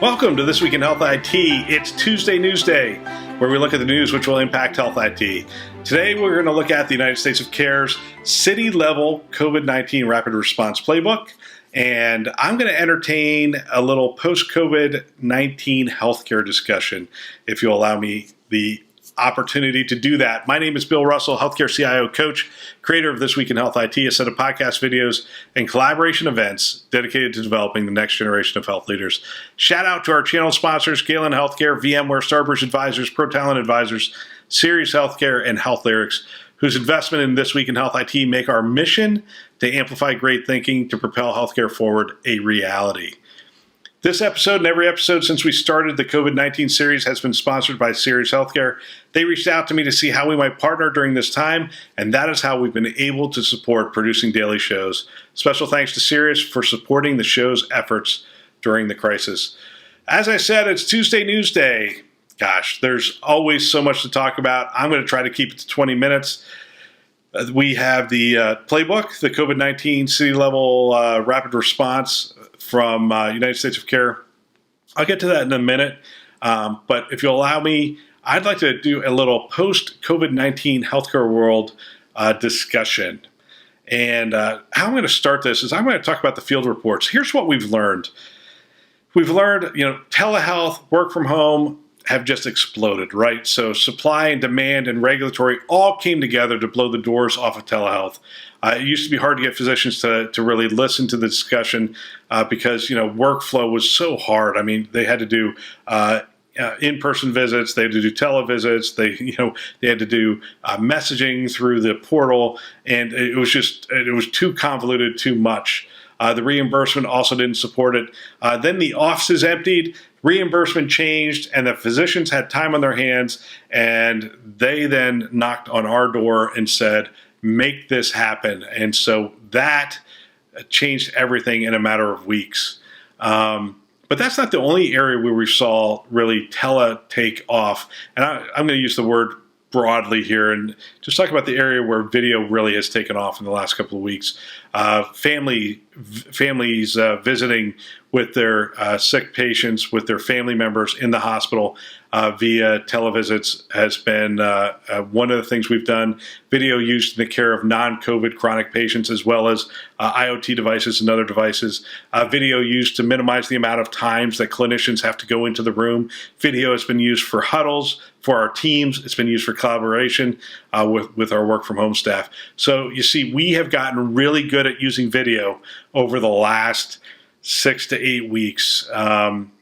Welcome to This Week in Health IT. It's Tuesday Newsday, where we look at the news which will impact health IT. Today, we're going to look at the United States of Care's city-level COVID-19 rapid response playbook, and I'm going to entertain a little post-COVID-19 healthcare discussion, if you'll allow me the opportunity to do that. My name is Bill Russell, Healthcare CIO Coach, creator of This Week in Health IT, a set of podcast videos and collaboration events dedicated to developing the next generation of health leaders. Shout out to our channel sponsors, Galen Healthcare, VMware, Starburst Advisors, ProTalent Advisors, Sirius Healthcare, and Health Lyrics, whose investment in This Week in Health IT make our mission to amplify great thinking to propel healthcare forward a reality. This episode and every episode since we started the COVID-19 series has been sponsored by Sirius Healthcare. They reached out to me to see how we might partner during this time, and that is how we've been able to support producing daily shows. Special thanks to Sirius for supporting the show's efforts during the crisis. As I said, it's Tuesday Newsday. Gosh, there's always so much to talk about. I'm going to try to keep it to 20 minutes. We have the Playbook, the COVID-19 city-level rapid response from United States of Care. I'll get to that in a minute, but if you'll allow me, I'd like to do a little post-COVID-19 healthcare world discussion. And how I'm going to start this is I'm going to talk about the field reports. Here's what we've learned. We've learned, telehealth, work from home have just exploded, right? So supply and demand and regulatory all came together to blow the doors off of telehealth. It used to be hard to get physicians to really listen to the discussion because, workflow was so hard. I mean, they had to do in-person visits, they had to do televisits, they had to do messaging through the portal, and it was too convoluted, too much. The reimbursement also didn't support it. Then the offices emptied, reimbursement changed, and the physicians had time on their hands, and they then knocked on our door and said, make this happen. And so that changed everything in a matter of weeks. But that's not the only area where we saw really tele take off. And I'm going to use the word broadly here and just talk about the area where video really has taken off in the last couple of weeks. Families visiting with their sick patients, with their family members in the hospital via televisits has been one of the things we've done. Video used in the care of non-COVID chronic patients, as well as IoT devices and other devices. Video used to minimize the amount of times that clinicians have to go into the room. Video has been used for huddles, for our teams. It's been used for collaboration with our work from home staff. So you see, we have gotten really good at using video over the last 6 to 8 weeks.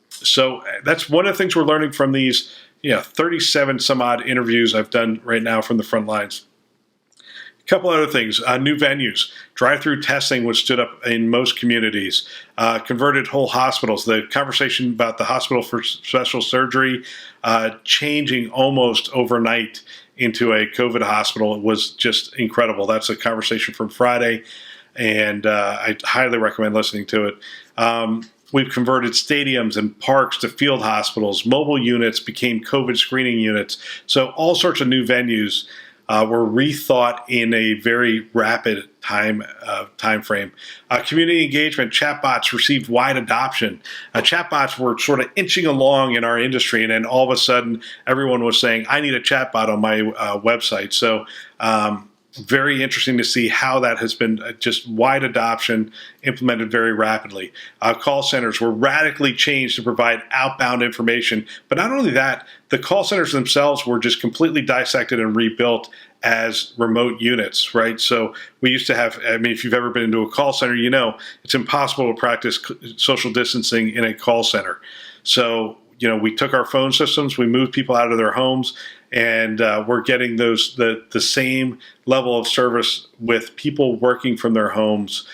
So that's one of the things we're learning from these 37 some odd interviews I've done right now from the front lines. A couple other things, new venues, drive-through testing was stood up in most communities, converted whole hospitals. The conversation about the hospital for special surgery changing almost overnight into a COVID hospital was just incredible. That's a conversation from Friday, and I highly recommend listening to it. We've converted stadiums and parks to field hospitals. Mobile units became COVID screening units. So all sorts of new venues were rethought in a very rapid time frame. Community engagement, chatbots received wide adoption. Chatbots were sort of inching along in our industry, and then all of a sudden, everyone was saying, I need a chatbot on my website. So very interesting to see how that has been just wide adoption, implemented very rapidly. Call centers were radically changed to provide outbound information. But not only that, the call centers themselves were just completely dissected and rebuilt as remote units, right? So we used to have, if you've ever been into a call center, it's impossible to practice social distancing in a call center. So, we took our phone systems, we moved people out of their homes, and we're getting the same level of service with people working from their homes.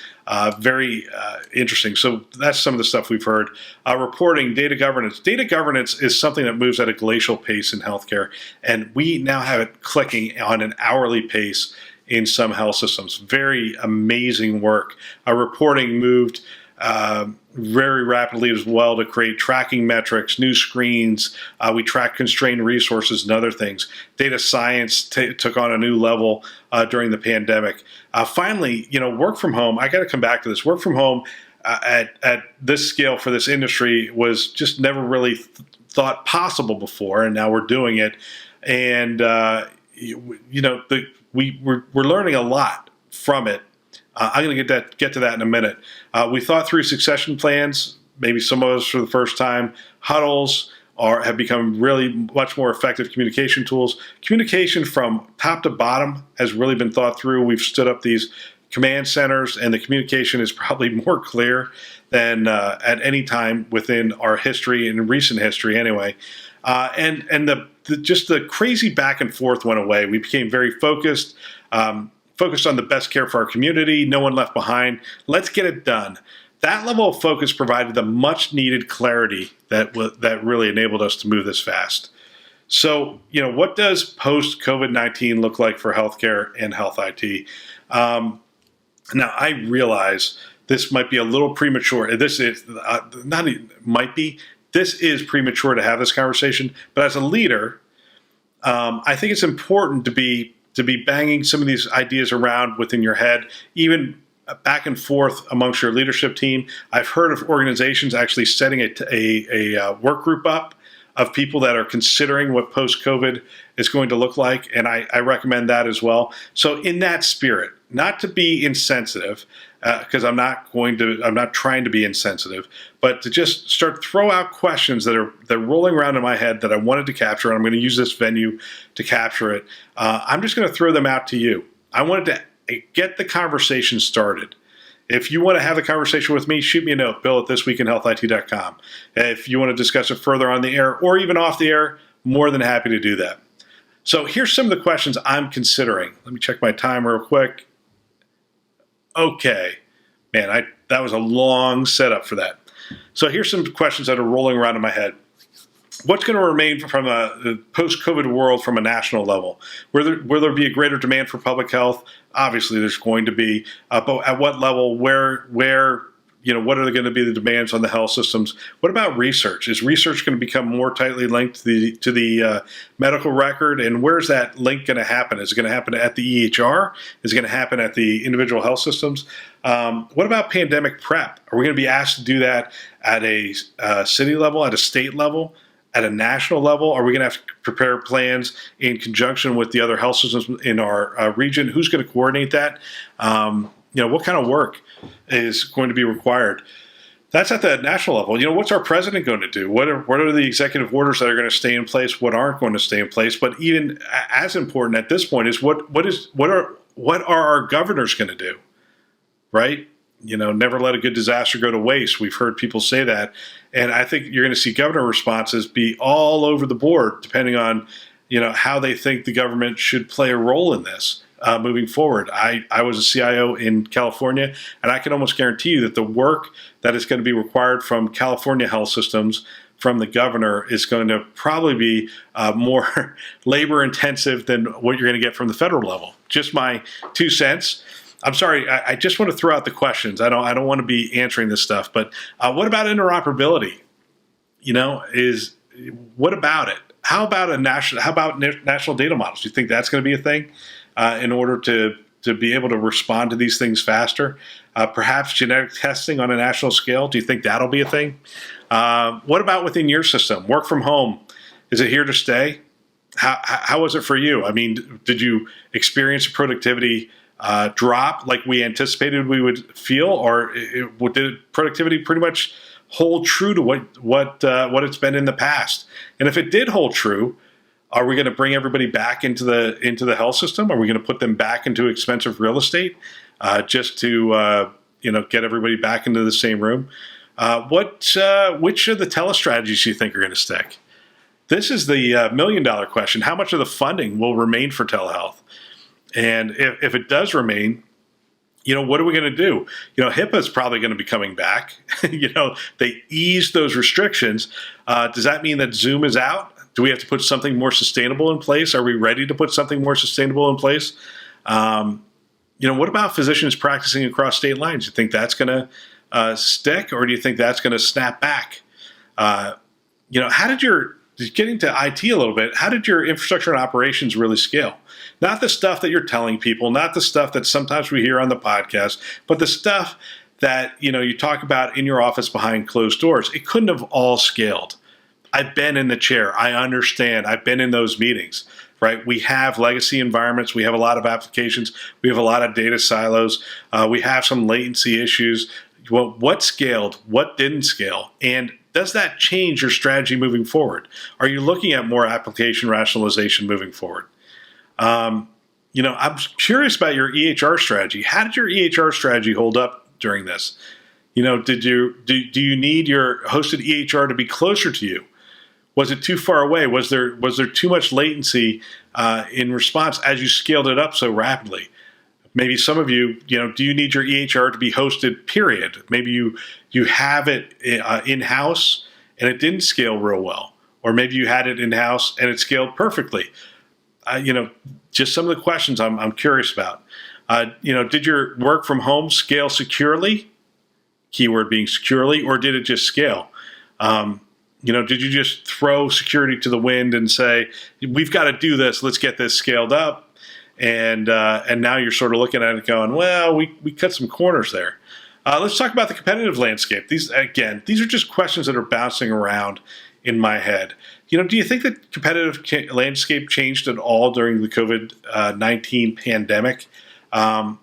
Very interesting. So that's some of the stuff we've heard. Reporting, data governance. Data governance is something that moves at a glacial pace in healthcare, and we now have it clicking on an hourly pace in some health systems. Very amazing work. Reporting moved very rapidly as well to create tracking metrics, new screens. We track constrained resources and other things. Data science took on a new level during the pandemic. Finally, work from home. I got to come back to this. Work from home at this scale for this industry was just never really thought possible before, and now we're doing it. And we're learning a lot from it. I'm going to get to that in a minute. We thought through succession plans, maybe some of us for the first time. Huddles have become really much more effective communication tools. Communication from top to bottom has really been thought through. We've stood up these command centers, and the communication is probably more clear than at any time within our history, in recent history anyway. And just the crazy back and forth went away. We became very focused on the best care for our community, no one left behind. Let's get it done. That level of focus provided the much needed clarity that really enabled us to move this fast. So, what does post-COVID-19 look like for healthcare and health IT? Now, I realize this might be a little premature. This is This is premature to have this conversation. But as a leader, I think it's important to be banging some of these ideas around within your head, even back and forth amongst your leadership team. I've heard of organizations actually setting a work group up of people that are considering what post-COVID is going to look like, and I recommend that as well. So in that spirit, not to be insensitive, because I'm not trying to be insensitive, but to just start throw out questions that are rolling around in my head that I wanted to capture, and I'm going to use this venue to capture it. I'm just going to throw them out to you. I wanted to get the conversation started. If you want to have the conversation with me, shoot me a note, bill@thisweekinhealthit.com. If you want to discuss it further on the air or even off the air, more than happy to do that. So here's some of the questions I'm considering. Let me check my time real quick. Okay. Man, that was a long setup for that. So here's some questions that are rolling around in my head. What's going to remain from a post-COVID world from a national level? Will there be a greater demand for public health? Obviously, there's going to be. But at what level? Where? What are going to be the demands on the health systems? What about research? Is research going to become more tightly linked to the medical record? And where's that link going to happen? Is it going to happen at the EHR? Is it going to happen at the individual health systems? What about pandemic prep? Are we going to be asked to do that at a city level, at a state level? At a national level, are we going to have to prepare plans in conjunction with the other health systems in our region? Who's going to coordinate that? What kind of work is going to be required? That's at the national level. What's our president going to do? What are the executive orders that are going to stay in place? What aren't going to stay in place? But even as important at this point is what are our governors going to do? Right? Never let a good disaster go to waste. We've heard people say that. And I think you're going to see governor responses be all over the board, depending on, how they think the government should play a role in this moving forward. I was a CIO in California, and I can almost guarantee you that the work that is going to be required from California health systems from the governor is going to probably be more labor intensive than what you're going to get from the federal level. Just my 2 cents. I'm sorry, I just want to throw out the questions. I don't want to be answering this stuff, but what about interoperability? What about it? How about national data models? Do you think that's going to be a thing in order to be able to respond to these things faster? Perhaps genetic testing on a national scale. Do you think that'll be a thing? What about within your system? Work from home. Is it here to stay? How was it for you? I mean, did you experience a productivity drop like we anticipated we would feel, or did productivity pretty much hold true to what it's been in the past? And if it did hold true, are we going to bring everybody back into the health system? Are we going to put them back into expensive real estate just to get everybody back into the same room? Which of the telestrategies do you think are going to stick? This is the $1 million question. How much of the funding will remain for telehealth? And if it does remain, what are we going to do? HIPAA is probably going to be coming back. They eased those restrictions. Does that mean that Zoom is out? Do we have to put something more sustainable in place? Are we ready to put something more sustainable in place? What about physicians practicing across state lines? You think that's going to stick, or do you think that's going to snap back? How did getting to IT a little bit, how did your infrastructure and operations really scale? Not the stuff that you're telling people, not the stuff that sometimes we hear on the podcast, but the stuff that you talk about in your office behind closed doors. It couldn't have all scaled. I've been in the chair. I understand. I've been in those meetings, right? We have legacy environments. We have a lot of applications. We have a lot of data silos. We have some latency issues. Well, what scaled? What didn't scale? And does that change your strategy moving forward? Are you looking at more application rationalization moving forward? I'm curious about your EHR strategy. How did your EHR strategy hold up during this? Do you need your hosted EHR to be closer to you? Was it too far away? Was there too much latency in response as you scaled it up so rapidly? Maybe some of you, do you need your EHR to be hosted, period? Maybe you have it in-house and it didn't scale real well. Or maybe you had it in-house and it scaled perfectly. Just some of the questions I'm curious about. Did your work from home scale securely? Keyword being securely, or did it just scale? Did you just throw security to the wind and say, we've got to do this, let's get this scaled up? And now you're sort of looking at it going, well, we cut some corners there. Let's talk about the competitive landscape. These are just questions that are bouncing around in my head. Do you think the competitive landscape changed at all during the COVID-19 pandemic? If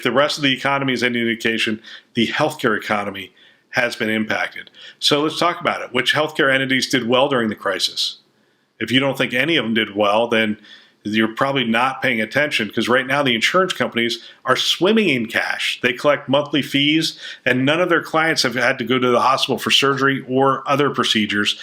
the rest of the economy is any indication, the healthcare economy has been impacted. So let's talk about it. Which healthcare entities did well during the crisis? If you don't think any of them did well, then you're probably not paying attention, because right now the insurance companies are swimming in cash. They collect monthly fees, and none of their clients have had to go to the hospital for surgery or other procedures.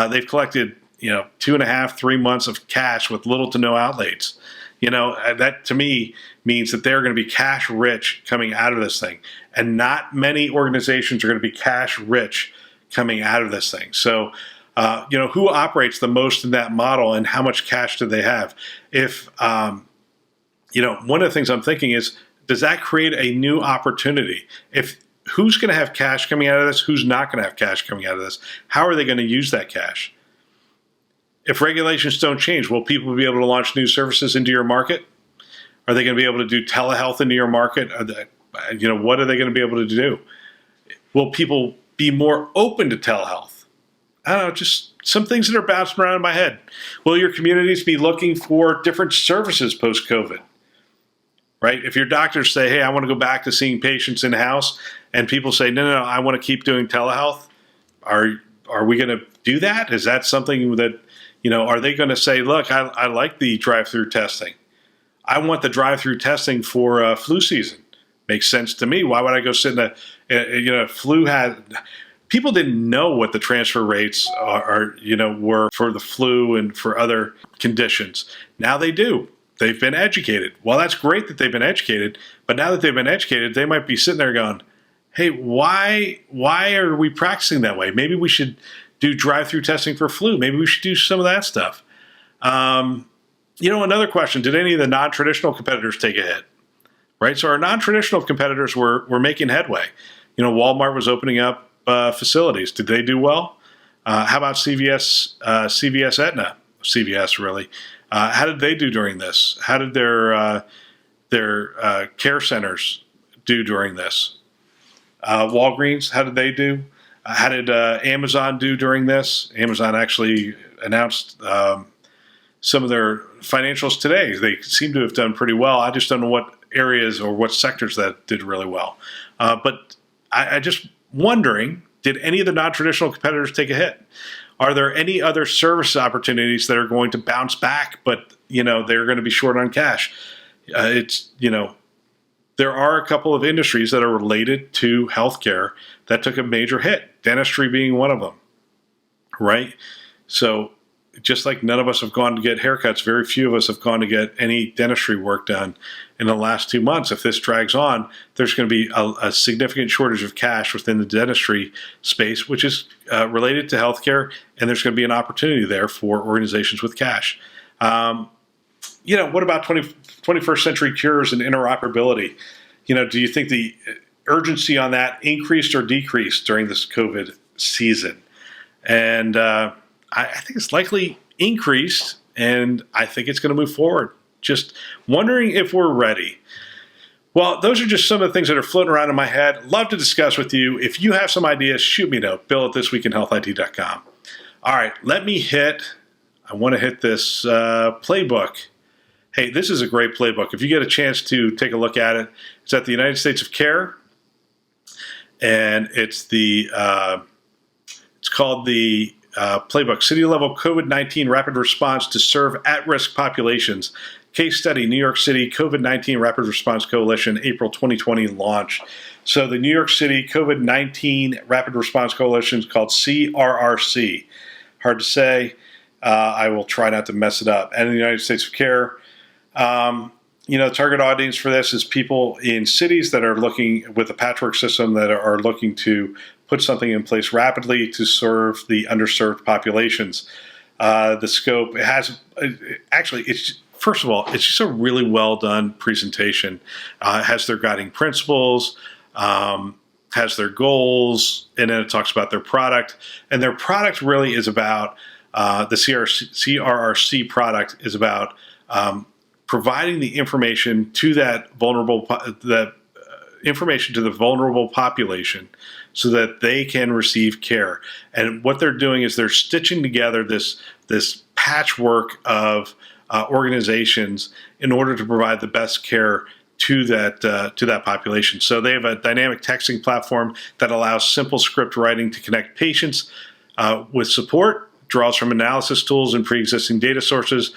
They've collected 2.5, 3 months of cash with little to no outlays. That to me means that they're going to be cash rich coming out of this thing. And not many organizations are going to be cash rich coming out of this thing. So, who operates the most in that model, and how much cash do they have? If, one of the things I'm thinking is, does that create a new opportunity? If who's going to have cash coming out of this? Who's not going to have cash coming out of this? How are they going to use that cash? If regulations don't change, will people be able to launch new services into your market? Are they going to be able to do telehealth into your market? What are they going to be able to do? Will people be more open to telehealth? I don't know, just some things that are bouncing around in my head. Will your communities be looking for different services post-COVID? Right? If your doctors say, hey, I want to go back to seeing patients in-house, and people say, no, I want to keep doing telehealth, are we going to do that? Is that something that, are they going to say, look, I like the drive-through testing. I want the drive-through testing for flu season. Makes sense to me. Why would I go sit in people didn't know what the transfer rates were for the flu and for other conditions. Now they do. They've been educated. Well, that's great that they've been educated, but now that they've been educated, they might be sitting there going, hey, why are we practicing that way? Maybe we should do drive-through testing for flu. Maybe we should do some of that stuff. Another question, did any of the non-traditional competitors take a hit? Right? So our non-traditional competitors were making headway. Walmart was opening up facilities. Did they do well? How about CVS, Aetna? CVS, really. How did they do during this? How did their care centers do during this? Walgreens, how did they do? How did Amazon do during this? Amazon actually announced some of their financials today. They seem to have done pretty well. I just don't know what areas or what sectors that did really well. But I just wondering, did any of the non-traditional competitors take a hit? Are there any other service opportunities that are going to bounce back, but they're going to be short on cash? There are a couple of industries that are related to healthcare that took a major hit, dentistry being one of them, right? So just like none of us have gone to get haircuts, very few of us have gone to get any dentistry work done in the last 2 months. If this drags on, there's going to be a significant shortage of cash within the dentistry space, which is related to healthcare, and there's going to be an opportunity there for organizations with cash. What about 21st century cures and interoperability? do you think the urgency on that increased or decreased during this COVID season? And I think it's likely increased, and I think it's going to move forward. Just wondering if we're ready. Well, those are just some of the things that are floating around in my head. Love to discuss with you. If you have some ideas, shoot me a note, bill@thisweekinhealthit.com. All right, I want to hit this playbook. Hey, this is a great playbook. If you get a chance to take a look at it, it's at the United States of Care, and it's called the Playbook, City Level COVID-19 Rapid Response to Serve At-Risk Populations. Case study, New York City COVID-19 Rapid Response Coalition, April 2020 launch. So the New York City COVID-19 Rapid Response Coalition is called CRRC. Hard to say. I will try not to mess it up. And in the United States of Care, target audience for this is people in cities that are looking with a patchwork system that are looking to put something in place rapidly to serve the underserved populations. The scope, first of all, it's just a really well done presentation. It has their guiding principles, has their goals, and then it talks about their product. And their product really is about, the CRRC product is about providing the information to the vulnerable population so that they can receive care. And what they're doing is they're stitching together this patchwork of organizations in order to provide the best care to that population. So they have a dynamic texting platform that allows simple script writing to connect patients with support, draws from analysis tools and pre-existing data sources,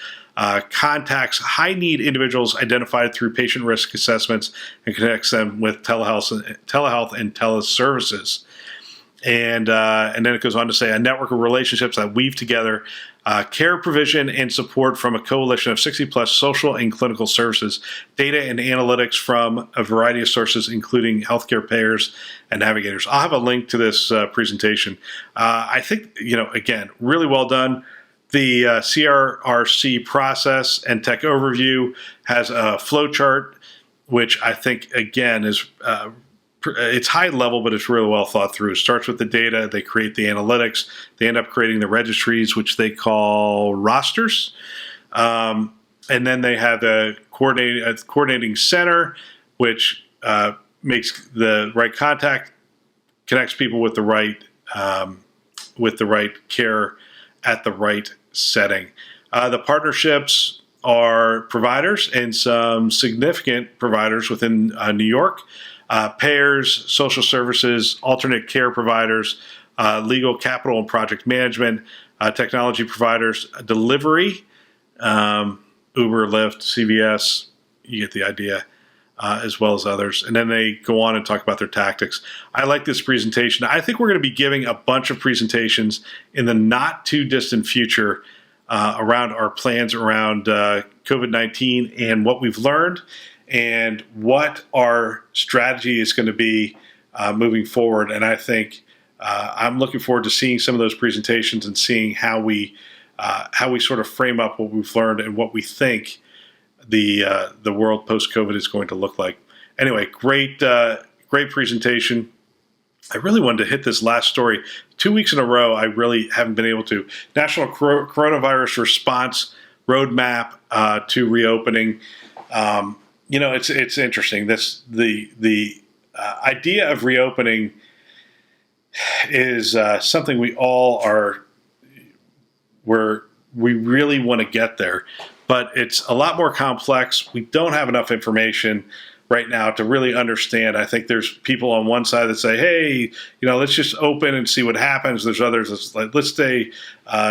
contacts high-need individuals identified through patient risk assessments, and connects them with telehealth and teleservices. And then it goes on to say a network of relationships that weave together care provision and support from a coalition of 60-plus social and clinical services, data and analytics from a variety of sources, including healthcare payers and navigators. I'll have a link to this presentation. I think, again, really well done. The CRRC process and tech overview has a flow chart, which I think, again, is it's high level, but it's really well thought through. It starts with the data. They create the analytics. They end up creating the registries, which they call rosters. And then they have a coordinating center, which makes the right contact, connects people with the right care at the right setting. The partnerships are providers and some significant providers within New York. Payers, social services, alternate care providers, legal, capital, and project management, technology providers, delivery, Uber, Lyft, CVS, you get the idea, as well as others. And then they go on and talk about their tactics. I like this presentation. I think we're going to be giving a bunch of presentations in the not too distant future around our plans around COVID-19 and what we've learned and what our strategy is going to be moving forward. And I think I'm looking forward to seeing some of those presentations and seeing how we sort of frame up what we've learned and what we think the world post-COVID is going to look like. Anyway, great presentation. I really wanted to hit this last story. 2 weeks in a row, I really haven't been able to. National Coronavirus Response Roadmap to Reopening. It's interesting. The idea of reopening is something we all are. We really want to get there, but it's a lot more complex. We don't have enough information right now to really understand. I think there's people on one side that say, hey, let's just open and see what happens. There's others that's like, let's stay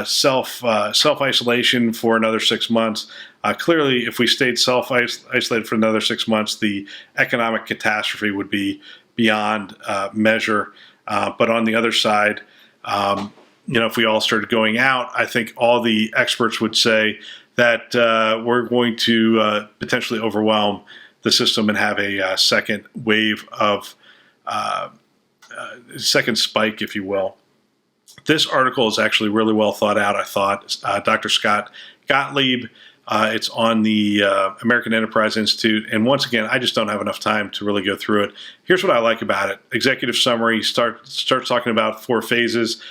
self-isolation for another 6 months. Clearly, if we stayed self-isolated for another 6 months, the economic catastrophe would be beyond measure. But on the other side, if we all started going out, I think all the experts would say that we're going to potentially overwhelm the system and have a second wave of second spike, if you will. This article is actually really well thought out. I thought Dr. Scott Gottlieb It's on the American Enterprise Institute. And once again, I just don't have enough time to really go through it. Here's what I like about it. Executive summary starts talking about 4 phases: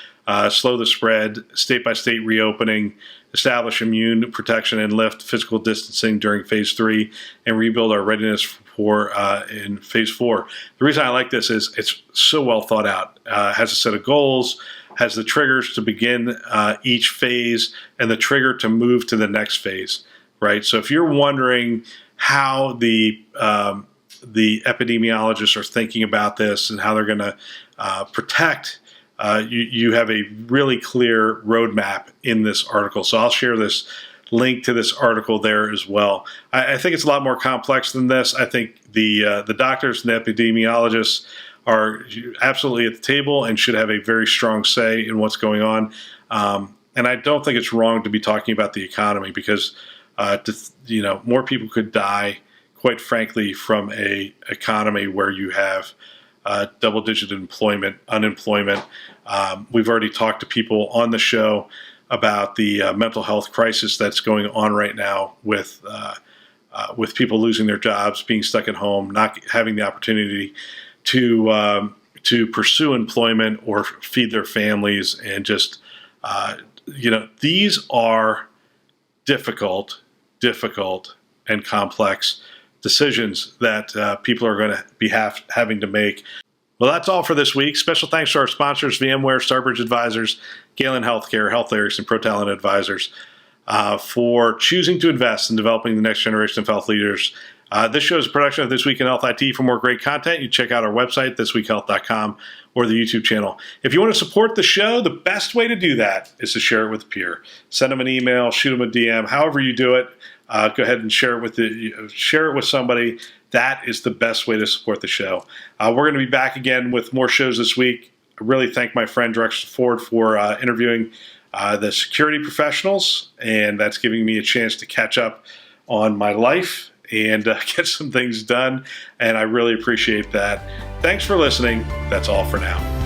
slow the spread, state-by-state reopening, establish immune protection and lift physical distancing during phase 3, and rebuild our readiness for in phase 4. The reason I like this is it's so well thought out. Has a set of goals, has the triggers to begin each phase, and the trigger to move to the next phase, right? So if you're wondering how the epidemiologists are thinking about this and how they're going to protect, you have a really clear roadmap in this article. So I'll share this link to this article there as well. I think it's a lot more complex than this. I think the doctors and the epidemiologists are absolutely at the table and should have a very strong say in what's going on. And I don't think it's wrong to be talking about the economy, because more people could die, quite frankly, from a economy where you have double-digit unemployment. We've already talked to people on the show about the mental health crisis that's going on right now with people losing their jobs, being stuck at home, not having the opportunity to pursue employment or feed their families, and just these are difficult and complex decisions that people are going to be having to make. Well, that's all for this week. Special thanks to our sponsors, VMware, Starbridge Advisors, Galen Healthcare, HealthLyrics, and ProTalent Advisors, for choosing to invest in developing the next generation of health leaders. This show is a production of This Week in Health IT. For more great content, you check out our website, thisweekhealth.com, or the YouTube channel. If you want to support the show, the best way to do that is to share it with a peer. Send them an email, shoot them a DM, however you do it. Go ahead and share it with somebody. That is the best way to support the show. We're going to be back again with more shows this week. I really thank my friend Drexel Ford for interviewing the security professionals, and that's giving me a chance to catch up on my life and get some things done, and I really appreciate that. Thanks for listening. That's all for now.